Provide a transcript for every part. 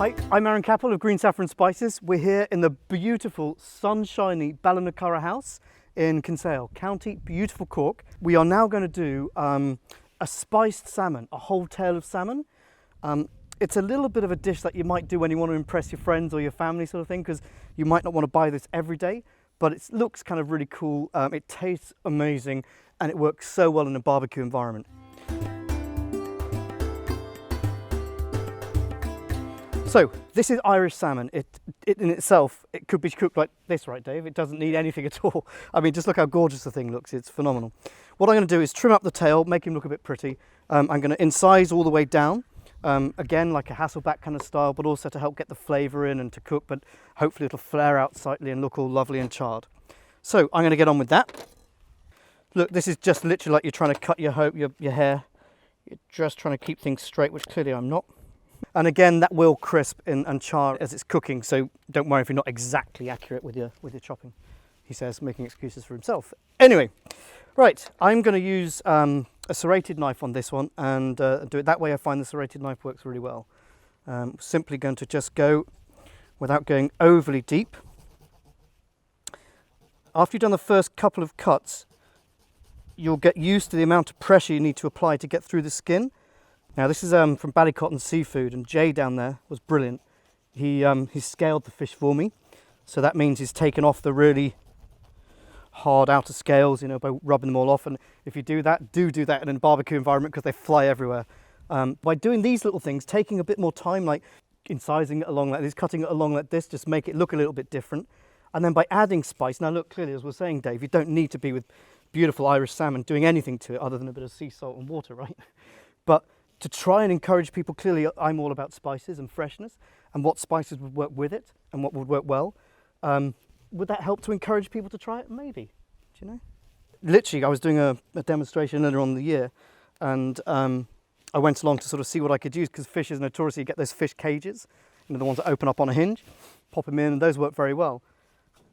Hi, I'm Aaron Capel of Green Saffron Spices. We're here in the beautiful, sunshiny Ballinacurra House in Kinsale, County beautiful Cork. We are now going to do a spiced salmon, a whole tail of salmon. It's a little bit of a dish that you might do when you want to impress your friends or your family sort of thing, because you might not want to buy this every day, but it looks kind of really cool. It tastes amazing and it works so well in a barbecue environment. So this is Irish salmon. It in itself, it could be cooked like this, right, Dave? It doesn't need anything at all. I mean, just look how gorgeous the thing looks. It's phenomenal. What I'm going to do is trim up the tail, make him look a bit pretty. I'm going to incise all the way down, again, like a Hasselback kind of style, but also to help get the flavour in and to cook, but hopefully it'll flare out slightly and look all lovely and charred. So I'm going to get on with that. Look, this is just literally like you're trying to cut your hair. You're just trying to keep things straight, which clearly I'm not. And again, that will crisp and char as it's cooking, so don't worry if you're not exactly accurate with your chopping, he says, making excuses for himself. Anyway, right, I'm going to use a serrated knife on this one and do it that way. I find the serrated knife works really well. Simply going to just go without going overly deep. After you've done the first couple of cuts, you'll get used to the amount of pressure you need to apply to get through the skin. Now this is from Ballycotton Seafood, and Jay down there was brilliant. He scaled the fish for me, so that means he's taken off the really hard outer scales, you know, by rubbing them all off. And if you do that in a barbecue environment because they fly everywhere. By doing these little things, taking a bit more time, like incising it along like this, cutting it along like this, just make it look a little bit different. And then by adding spice, now look, clearly as we're saying, Dave, you don't need to be with beautiful Irish salmon doing anything to it other than a bit of sea salt and water, right? But to try and encourage people, clearly I'm all about spices and freshness and what spices would work with it and what would work well. Would that help to encourage people to try it? Maybe, do you know? Literally, I was doing a demonstration earlier on in the year, and I went along to sort of see what I could use, because fish is notoriously, you get those fish cages, you know, the ones that open up on a hinge, pop them in, and those work very well.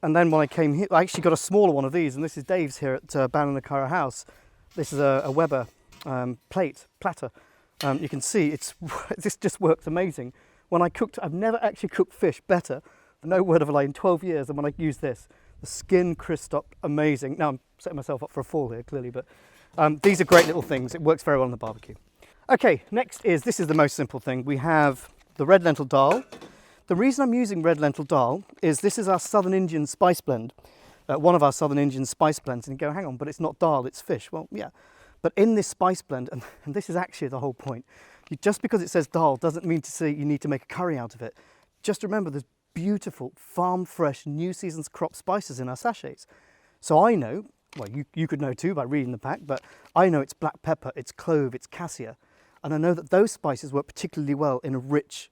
And then when I came here, I actually got a smaller one of these, and this is Dave's here at Ballinacurra House. This is a Weber platter. You can see this just works amazing. When I cooked, I've never actually cooked fish better, no word of a lie, in 12 years than when I used this. The skin crisped up amazing. Now I'm setting myself up for a fall here, clearly, but these are great little things. It works very well on the barbecue. Okay, next this is the most simple thing. We have the Red Lentil Dahl. The reason I'm using Red Lentil Dahl is this is our Southern Indian spice blend, one of our Southern Indian spice blends. And you go, hang on, but it's not dal, it's fish. Well, yeah. But in this spice blend, and this is actually the whole point, just because it says dal doesn't mean to say you need to make a curry out of it. Just remember there's beautiful, farm fresh, new season's crop spices in our sachets. So I know, well, you could know too by reading the pack, but I know it's black pepper, it's clove, it's cassia. And I know that those spices work particularly well in a rich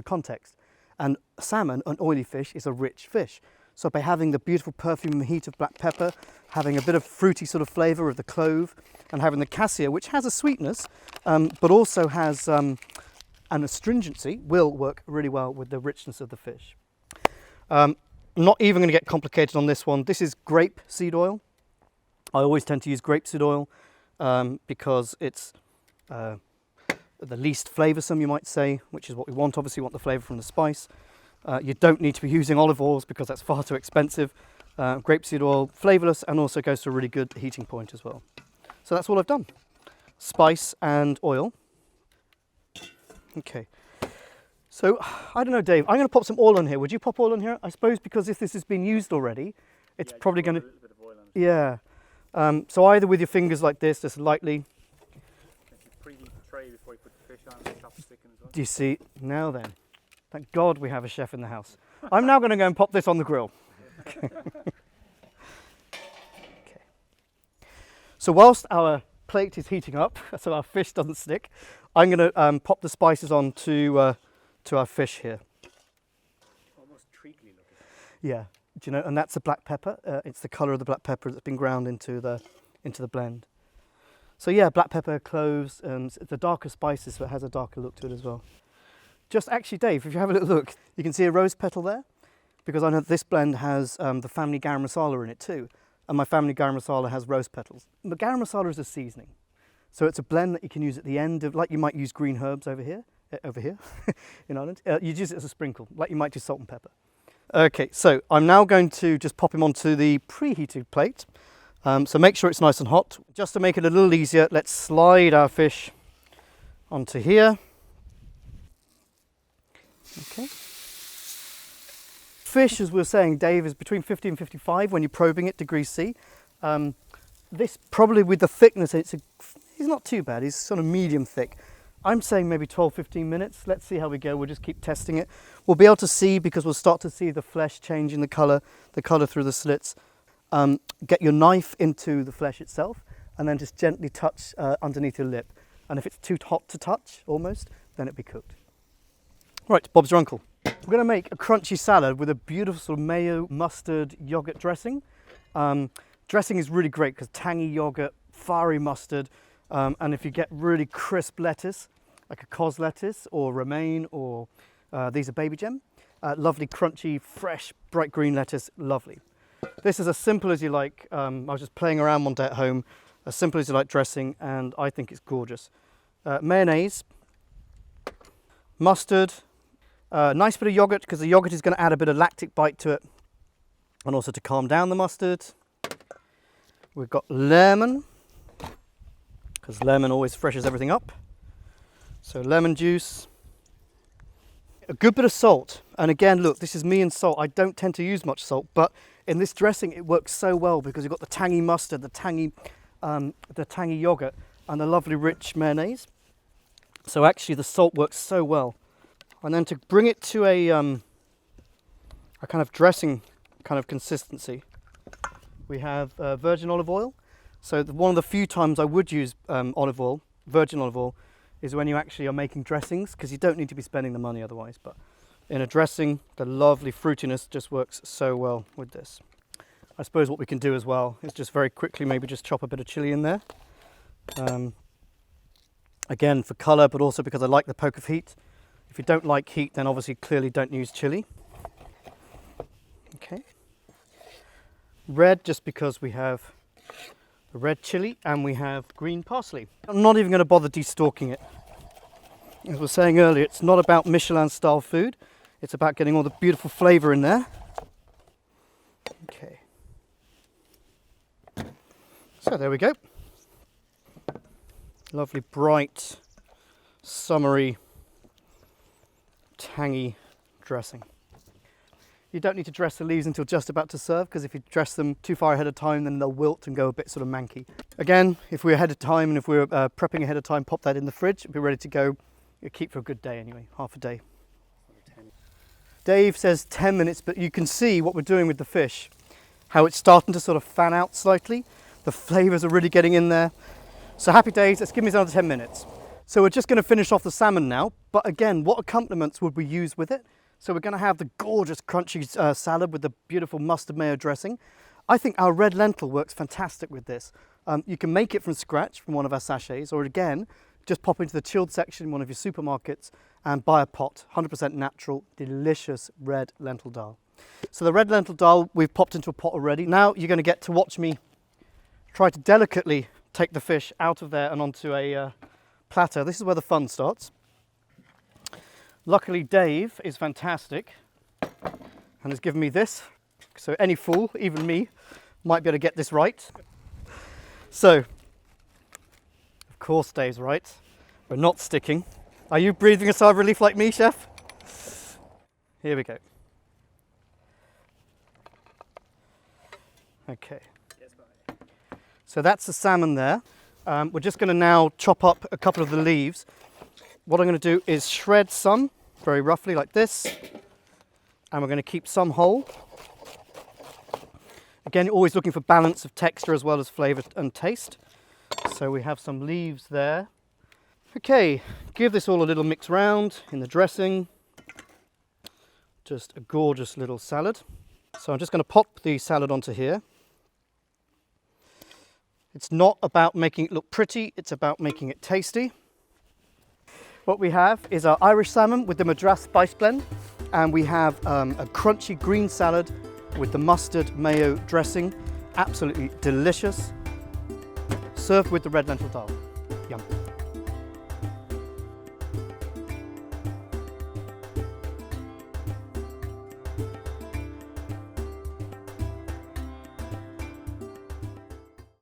context. And salmon, an oily fish, is a rich fish. So by having the beautiful perfume and heat of black pepper, having a bit of fruity sort of flavour of the clove, and having the cassia, which has a sweetness, but also has an astringency, will work really well with the richness of the fish. I'm not even going to get complicated on this one. This is grapeseed oil. I always tend to use grapeseed oil because it's the least flavoursome, you might say, which is what we want. Obviously, we want the flavour from the spice. You don't need to be using olive oils because that's far too expensive. Grapeseed oil, flavourless, and also goes to a really good heating point as well. So that's all I've done. Spice and oil. Okay. So, I don't know, Dave, I'm going to pop some oil on here. Would you pop oil on here? I suppose because if this has been used already, it's probably going to... a little bit of oil on it. Yeah. So either with your fingers like this, just lightly. Preheat the tray before you put the fish on and chop the stick in as well. Do you see? Now then. Thank God we have a chef in the house. I'm now going to go and pop this on the grill. Okay. So whilst our plate is heating up, so our fish doesn't stick, I'm going to pop the spices on to our fish here. Almost treacly looking. Yeah, do you know? And that's the black pepper. It's the colour of the black pepper that's been ground into the blend. So yeah, black pepper, cloves, and the darker spices, so it has a darker look to it as well. Just actually, Dave, if you have a little look, you can see a rose petal there, because I know this blend has the family garam masala in it too, and my family garam masala has rose petals. But garam masala is a seasoning, so it's a blend that you can use at the end of, like you might use green herbs over here. over here in Ireland. You'd use it as a sprinkle, like you might do salt and pepper. Okay, so I'm now going to just pop him onto the preheated plate. So make sure it's nice and hot. Just to make it a little easier, let's slide our fish onto here. Okay. Fish, as we were saying, Dave, is between 50 and 55 when you're probing it, degrees C. This probably with the thickness, he's not too bad. He's sort of medium thick. I'm saying maybe 12, 15 minutes. Let's see how we go. We'll just keep testing it. We'll be able to see, because we'll start to see the flesh changing the colour through the slits. Get your knife into the flesh itself and then just gently touch underneath your lip. And if it's too hot to touch, almost, then it'll be cooked. Right, Bob's your uncle. We're going to make a crunchy salad with a beautiful sort of mayo, mustard, yoghurt dressing. Dressing is really great because tangy yoghurt, fiery mustard, and if you get really crisp lettuce, like a cos lettuce or romaine, or these are baby gem, lovely crunchy, fresh, bright green lettuce, lovely. This is as simple as you like. I was just playing around one day at home, as simple as you like dressing, and I think it's gorgeous. Mayonnaise, mustard, nice bit of yoghurt, because the yoghurt is going to add a bit of lactic bite to it, and also to calm down the mustard. We've got lemon, because lemon always freshes everything up. So lemon juice, a good bit of salt. And again, look, this is me and salt. I don't tend to use much salt, but in this dressing it works so well because you've got the tangy mustard, the tangy yogurt, and the lovely rich mayonnaise. So actually the salt works so well. And then to bring it to a kind of dressing kind of consistency, we have virgin olive oil. So one of the few times I would use olive oil, virgin olive oil, is when you actually are making dressings, because you don't need to be spending the money otherwise. But in a dressing, the lovely fruitiness just works so well with this. I suppose what we can do as well is just very quickly maybe just chop a bit of chilli in there. Again, for colour, but also because I like the poke of heat. If you don't like heat, then obviously clearly don't use chilli. Okay. Red, just because we have the red chilli and we have green parsley. I'm not even going to bother destalking it. As I was saying earlier, it's not about Michelin style food. It's about getting all the beautiful flavour in there. Okay. So there we go. Lovely, bright, summery, tangy dressing. You don't need to dress the leaves until just about to serve, because if you dress them too far ahead of time, then they'll wilt and go a bit sort of manky. Again, if we're ahead of time and if we're prepping ahead of time, pop that in the fridge, it'll be ready to go. It'll keep for a good day anyway, half a day. Dave says 10 minutes, but you can see what we're doing with the fish, how it's starting to sort of fan out slightly. The flavours are really getting in there. So happy days, let's give me another 10 minutes. So we're just going to finish off the salmon now, but again, what accompaniments would we use with it? So we're going to have the gorgeous crunchy salad with the beautiful mustard mayo dressing. I think our red lentil works fantastic with this. You can make it from scratch from one of our sachets, or again, just pop into the chilled section in one of your supermarkets and buy a pot, 100% natural, delicious red lentil dal. So the red lentil dal we've popped into a pot already. Now you're going to get to watch me try to delicately take the fish out of there and onto a platter. This is where the fun starts. Luckily Dave is fantastic and has given me this, so any fool, even me, might be able to get this right. So, of course Dave's right, we're not sticking. Are you breathing a sigh of relief like me, chef? Here we go. Okay. So that's the salmon there. We're just going to now chop up a couple of the leaves. What I'm going to do is shred some very roughly like this, and we're going to keep some whole. Again, you're always looking for balance of texture as well as flavour and taste. So we have some leaves there. Okay, give this all a little mix round in the dressing. Just a gorgeous little salad. So I'm just going to pop the salad onto here. It's not about making it look pretty, it's about making it tasty. What we have is our Irish salmon with the Madras spice blend, and we have a crunchy green salad with the mustard mayo dressing. Absolutely delicious. Served with the red lentil dal. Yum.